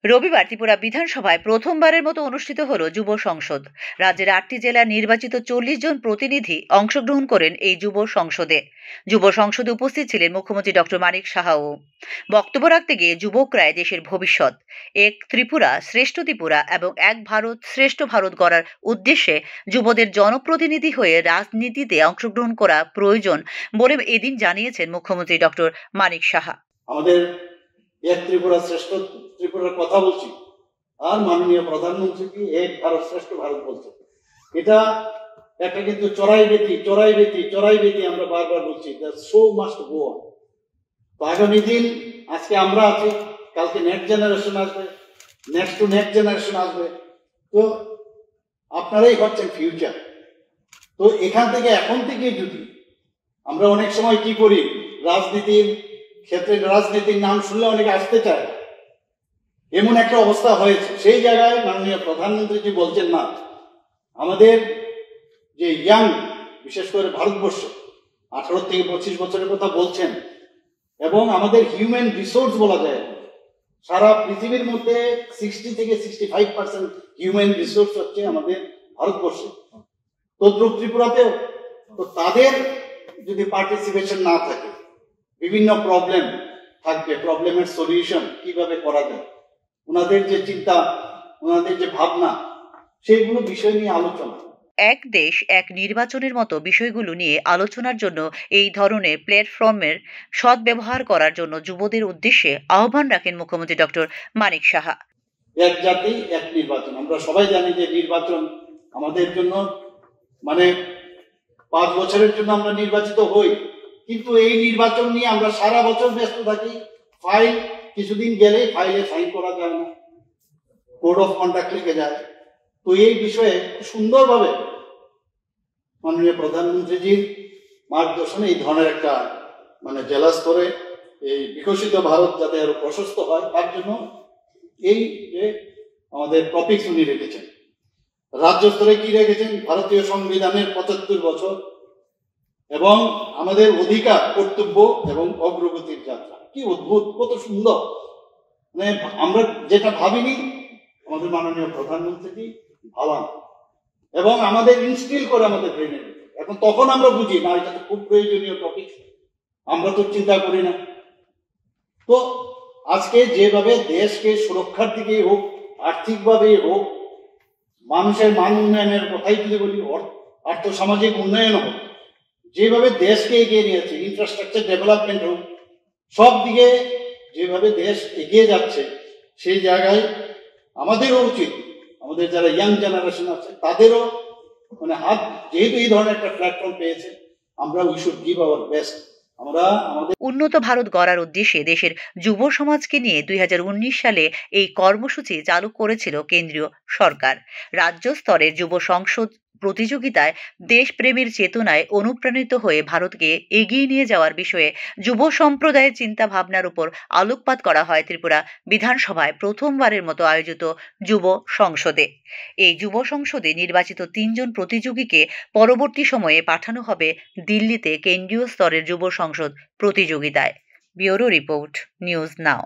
রবিবার ত্রিপুরা বিধানসভায় প্রথমবারের মতো অনুষ্ঠিত হল যুব সংসদ। রাজ্যের 8টি জেলার নির্বাচিত 40 জন প্রতিনিধি অংশগ্রহণ করেন এই যুব সংসদে। যুব সংসদে উপস্থিত ছিলেন মুখ্যমন্ত্রী ডক্টর মানিক সাহাও। বক্তব্য রাখতে গিয়ে যুবকরাই দেশের ভবিষ্যৎ, এক ত্রিপুরা শ্রেষ্ঠ ত্রিপুরা এবং এক ভারত শ্রেষ্ঠ ভারত গড়ার উদ্দেশ্যে যুবদের জনপ্রতিনিধি হয়ে রাজনীতিতে অংশগ্রহণ করা প্রয়োজন বলে এদিন জানিয়েছেন মুখ্যমন্ত্রী ডক্টর মানিক সাহা। আমাদের এক ত্রিপুরা শ্রেষ্ঠ ত্রিপুরার কথা বলছি, আর মাননীয় প্রধানমন্ত্রী কি এক ভারত শ্রেষ্ঠ ভারত বলছে। এটা একটা কিন্তু চড়াই আমরা বারবার বলছি, শো মাস্ট গো অন। তো আগামী দিন, আজকে আমরা আছি, কালকে নেক্সট জেনারেশন আসবে, নেক্সট টু নেক্সট জেনারেশন আসবে। তো আপনারাই হচ্ছেন ফিউচার। তো এখান থেকে এখন থেকে যদি আমরা অনেক সময় কি করি, রাজনীতির ক্ষেত্রে রাজনীতির নাম শুনলে অনেকে আসতে চায়, এমন একটা অবস্থা হয়েছে। সেই জায়গায় মাননীয় প্রধানমন্ত্রীজি বলছেন না, আমাদের যে ইয়াং, বিশেষ করে ভারতবর্ষ 18 থেকে 25 বছরের কথা বলছেন, এবং আমাদের হিউম্যান রিসোর্স বলা যায়, সারা পৃথিবীর মধ্যে 60 থেকে 65% হিউম্যান রিসোর্স হচ্ছে আমাদের ভারতবর্ষে, তদ্রুপ ত্রিপুরাতেও। তো তাদের যদি পার্টিসিপেশন না থাকে, বিভিন্ন প্রবলেম থাকবে, প্রবলেমের সলিউশন কিভাবে করা যায়, ওনাদের যে চিন্তা, ওনাদের যে ভাবনা, সেইগুলো বিষয় নিয়ে আলোচনা। এক দেশ এক নির্বাচনের মতো বিষয়গুলো নিয়ে আলোচনার জন্য এই ধরনের প্ল্যাটফর্মের সদ্ব্যবহার করার জন্য যুবদের উদ্দেশ্যে আহ্বান রাখেন মুখ্যমন্ত্রী ডক্টর মানিক সাহা। এক জাতি এক নির্বাচন, আমরা সবাই জানি যে নির্বাচন আমাদের জন্য মানে 5 বছরের জন্য আমরা নির্বাচিত হই, কিন্তু এই নির্বাচন নিয়ে আমরা সারা বছর ব্যস্ত থাকি। ফাইল কিছুদিন গেলে ফাইলে সাইন করা যায় না, কোড অফ কন্ডাক্ট লিখে যায়। তো এই বিষয়ে সুন্দরভাবে মাননীয় প্রধানমন্ত্রীজির মার্গদর্শনে এই ধরনের একটা জেলা স্তরে এই বিকশিত ভারত যাতে আরো প্রশস্ত হয়, তার জন্য এই যে আমাদের টপিকস উনি রেখেছেন। রাজ্য স্তরে কি রেখেছেন, ভারতীয় সংবিধানের 75 বছর এবং আমাদের অধিকার, কর্তব্য এবং অগ্রগতির যাত্রা। কি অদ্ভুত, কত সুন্দর! আমরা যেটা ভাবিনি, আমাদের মাননীয় প্রধানমন্ত্রী ভাবান এবং আমাদের ইনস্টিল করে আমাদের ব্রেনে। এখন তখন আমরা বুঝি না, এটা তো খুব প্রয়োজনীয় টপিক, আমরা তো চিন্তা করি না। তো আজকে যেভাবে দেশকে সুরক্ষার দিকেই হোক, আর্থিকভাবেই হোক, মানুষের মান উন্নয়নের কথাই যদি বলি, আর্থ সামাজিক উন্নয়ন হোক, যেভাবে দেশকে এগিয়ে নিয়েছে, ইনফ্রাস্ট্রাকচার ডেভেলপমেন্ট হোক, সব দিকে যেভাবে দেশ এগিয়ে যাচ্ছে, সেই জায়গায় আমাদেরও উচিত, আমাদের যারা ইয়াং জেনারেশন আছে তাদেরও হাত, যেহেতু এই ধরনের একটা প্ল্যাটফর্ম পেয়েছে, আমরা we should give our best. আমরা আমাদের উন্নত ভারত গড়ার উদ্দেশ্যে দেশের যুব সমাজকে নিয়ে 2019 সালে এই কর্মসূচি চালু করেছিল কেন্দ্রীয় সরকার। রাজ্য স্তরের যুব সংসদ প্রতিযোগিতায় দেশপ্রেমের চেতনায় অনুপ্রাণিত হয়ে ভারতকে এগিয়ে নিয়ে যাওয়ার বিষয়ে যুব সম্প্রদায়ের চিন্তা ভাবনার উপর আলোকপাত করা হয় ত্রিপুরা বিধানসভায় প্রথমবারের মতো আয়োজিত যুব সংসদে। এই যুব সংসদে নির্বাচিত 3 জন প্রতিযোগীকে পরবর্তী সময়ে পাঠানো হবে দিল্লিতে কেন্দ্রীয় স্তরের যুব সংসদ প্রতিযোগিতায়। Bureau report, news now.